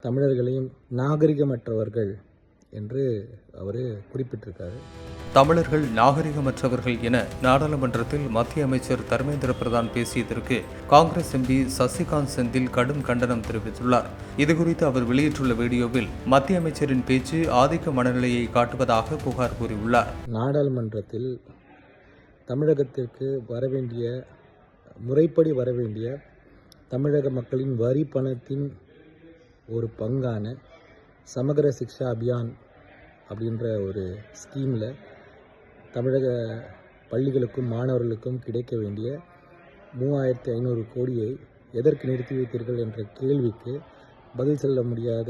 தமிழர்களையும் நாகரிகமற்றவர்கள் என்று அவர் குறிப்பிட்டிருக்காரு. தமிழர்கள் நாகரிகமற்றவர்கள் என நாடாளுமன்றத்தில் மத்திய அமைச்சர் தர்மேந்திர பிரதான் பேசியதற்கு காங்கிரஸ் எம்பி சசிகாந்த் செந்தில் கடும் கண்டனம் தெரிவித்துள்ளார். இதுகுறித்து அவர் வெளியிட்டுள்ள வீடியோவில் மத்திய அமைச்சரின் பேச்சு ஆதிக்க மனநிலையை காட்டுவதாக புகார் கூறியுள்ளார். நாடாளுமன்றத்தில் தமிழகத்திற்கு முறைப்படி வரவேண்டிய தமிழக மக்களின் வரி பணத்தின் ஒரு பங்கான சமகர சிக்ஷா அபியான் அப்படின்ற ஒரு ஸ்கீமில் தமிழக பள்ளிகளுக்கும் மாணவர்களுக்கும் கிடைக்க வேண்டிய 3500 கோடியை எதற்கு நிறுத்தி வைத்தீர்கள் என்ற கேள்விக்கு பதில் சொல்ல முடியாத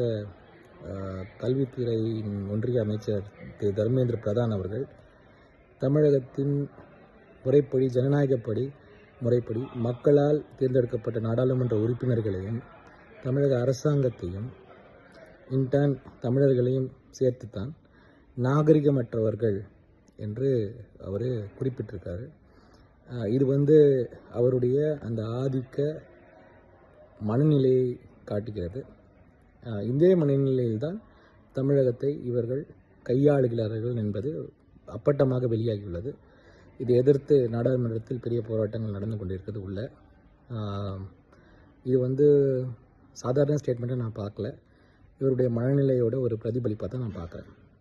கல்வித்துறையின் ஒன்றிய அமைச்சர் திரு தர்மேந்திர பிரதான் அவர்கள் தமிழகத்தின் முறைப்படி ஜனநாயகப்படி முறைப்படி மக்களால் தேர்ந்தெடுக்கப்பட்ட நாடாளுமன்ற உறுப்பினர்களையும் தமிழக அரசாங்கத்தையும் இன்டர்ன் தமிழர்களையும் சேர்த்துத்தான் நாகரிகமற்றவர்கள் என்று அவர் குறிப்பிட்டிருக்காரு. இது அவருடைய அந்த ஆதிக்க மனநிலையை காட்டுகிறது. இதே மனநிலையில்தான் தமிழகத்தை இவர்கள் கையாளுகிறார்கள் என்பது அப்பட்டமாக வெளியாகியுள்ளது. இதை எதிர்த்து நாடாளுமன்றத்தில் பெரிய போராட்டங்கள் நடந்து கொண்டிருக்கிறது இது சாதாரண ஸ்டேட்மெண்ட்டை நான் பார்க்கல. இவருடைய மனநிலையோட ஒரு பிரதிபலிப்பாக தான் நான் பார்க்குறேன்.